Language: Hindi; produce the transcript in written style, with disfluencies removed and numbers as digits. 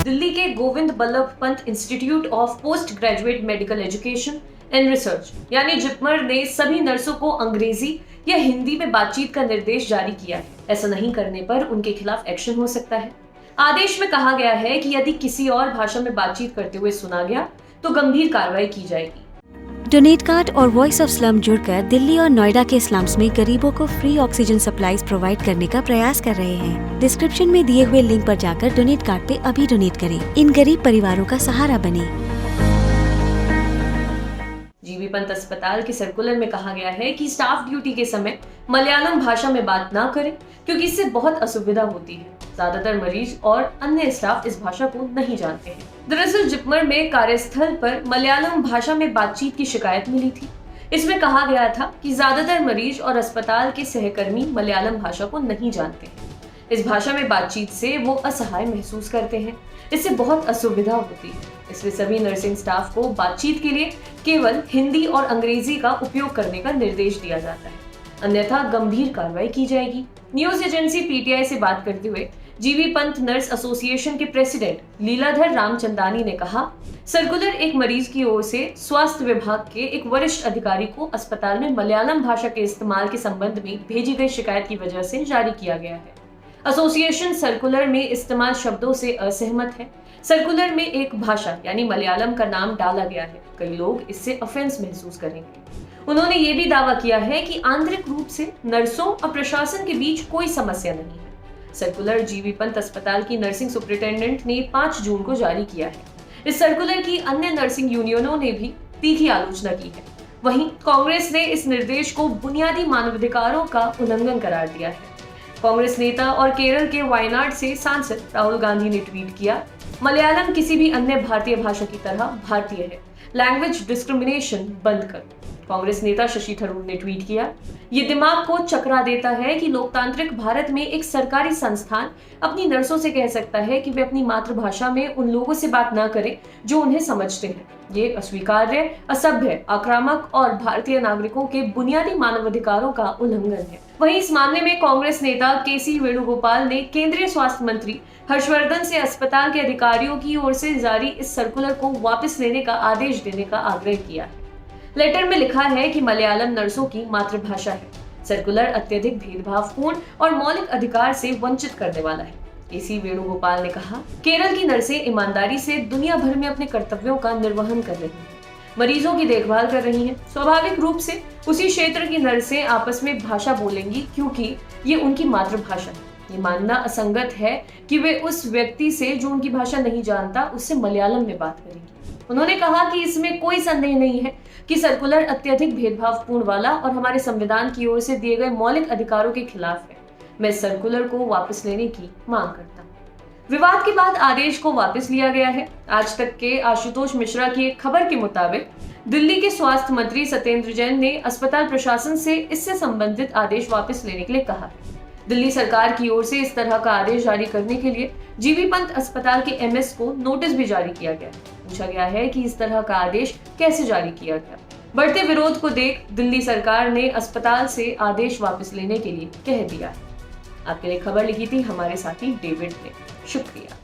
दिल्ली के Govind Ballabh Pant institute of post graduate medical education and research यानी जिपमर ने सभी नर्सों को अंग्रेजी या हिंदी में बातचीत का निर्देश जारी किया है। ऐसा नहीं करने पर उनके खिलाफ एक्शन हो सकता है। आदेश में कहा गया है कि यदि किसी और भाषा में बातचीत करते हुए सुना गया तो गंभीर कार्रवाई की जाएगी। डोनेट कार्ड और वॉइस ऑफ स्लम जुड़कर दिल्ली और नोएडा के स्लम्स में गरीबों को फ्री ऑक्सीजन सप्लाईज प्रोवाइड करने का प्रयास कर रहे हैं। डिस्क्रिप्शन में दिए हुए लिंक पर जाकर डोनेट कार्ड पे अभी डोनेट करें। इन गरीब परिवारों का सहारा बने। जीबी पंत अस्पताल के सर्कुलर में कहा गया है कि स्टाफ ड्यूटी के समय मलयालम भाषा में बात ना करें क्योंकि इससे बहुत असुविधा होती है। ज्यादातर मरीज और अन्य स्टाफ इस भाषा को नहीं जानते हैं। दरअसल जिपमर में कार्यस्थल पर मलयालम भाषा में बातचीत की शिकायत मिली थी। इसमें कहा गया था कि ज्यादातर मरीज और अस्पताल के सहकर्मी मलयालम भाषा को नहीं जानते हैं। इस भाषा में बातचीत से वो असहाय महसूस करते हैं। इससे बहुत असुविधा होती है। इसलिए सभी नर्सिंग स्टाफ को बातचीत के लिए केवल हिंदी और अंग्रेजी का उपयोग करने का निर्देश दिया जाता है, अन्यथा गंभीर कार्रवाई की जाएगी। न्यूज एजेंसी पीटीआई से बात करते हुए जीबी पंत नर्स एसोसिएशन के प्रेसिडेंट लीलाधर रामचंदानी ने कहा, सर्कुलर एक मरीज की ओर से स्वास्थ्य विभाग के एक वरिष्ठ अधिकारी को अस्पताल में मलयालम भाषा के इस्तेमाल के संबंध में भेजी गई शिकायत की वजह से जारी किया गया है। एसोसिएशन सर्कुलर में इस्तेमाल शब्दों से असहमत है। सर्कुलर में एक भाषा यानी मलयालम का नाम डाला गया है। कई लोग इससे ऑफेंस महसूस करेंगे। उन्होंने ये भी दावा किया है कि आंतरिक रूप से नर्सों और प्रशासन के बीच कोई समस्या नहीं है। सर्कुलर जीबी पंत अस्पताल की नर्सिंग सुपरिटेंडेंट ने 5 जून को जारी किया है। इस सर्कुलर की अन्य नर्सिंग यूनियनों ने भी तीखी आलोचना की है। वहीं कांग्रेस ने इस निर्देश को बुनियादी मानवाधिकारों का उल्लंघन करार दिया है। कांग्रेस नेता और केरल के वायनाड से सांसद राहुल गांधी ने ट्वीट किया, मलयालम किसी भी अन्य भारतीय भाषा की तरह भारतीय है। लैंग्वेज डिस्क्रिमिनेशन बंद करो। कांग्रेस नेता शशि थरूर ने ट्वीट किया, ये दिमाग को चकरा देता है कि लोकतांत्रिक भारत में एक सरकारी संस्थान अपनी नर्सों से कह सकता है कि वे अपनी मातृभाषा में उन लोगों से बात ना करें जो उन्हें समझते हैं। ये अस्वीकार्य, असभ्य, आक्रामक और भारतीय नागरिकों के बुनियादी मानवाधिकारों का उल्लंघन है। वहीं इस मामले में कांग्रेस नेता केसी वेणुगोपाल ने केंद्रीय स्वास्थ्य मंत्री हर्षवर्धन से अस्पताल के अधिकारियों की ओर से जारी इस सर्कुलर को वापस लेने का आदेश देने का आग्रह किया है। लेटर में लिखा है कि मलयालम नर्सों की मातृभाषा है। सर्कुलर अत्यधिक भेदभावपूर्ण और मौलिक अधिकार से वंचित करने वाला है। केसी वेणुगोपाल ने कहा, केरल की नर्सें ईमानदारी से दुनिया भर में अपने कर्तव्यों का निर्वहन कर रही हैं, मरीजों की देखभाल कर रही हैं। स्वाभाविक रूप से उसी क्षेत्र की नर्सें आपस में भाषा बोलेंगी क्योंकि ये उनकी मातृभाषा है। ये मानना असंगत है कि वे उस व्यक्ति से जो उनकी भाषा नहीं जानता उससे मलयालम में बात करेंगी। उन्होंने कहा कि इसमें कोई संदेह नहीं है कि सर्कुलर अत्यधिक भेदभावपूर्ण वाला और हमारे संविधान की ओर से दिए गए मौलिक अधिकारों के खिलाफ है। मैं सर्कुलर को वापस लेने की मांग करता हूँ। विवाद के बाद आदेश को वापस लिया गया है। आज तक के आशुतोष मिश्रा की एक खबर के मुताबिक दिल्ली के स्वास्थ्य मंत्री सत्येंद्र जैन ने अस्पताल प्रशासन से इससे संबंधित आदेश वापस लेने के लिए कहा है। दिल्ली सरकार की ओर से इस तरह का आदेश जारी करने के लिए जीबी पंत अस्पताल के एमएस को नोटिस भी जारी किया गया। पूछा गया है कि इस तरह का आदेश कैसे जारी किया गया। बढ़ते विरोध को देख दिल्ली सरकार ने अस्पताल से आदेश वापस लेने के लिए कह दिया है। आपके लिए खबर लिखी थी हमारे साथी डेविड ने। शुक्रिया।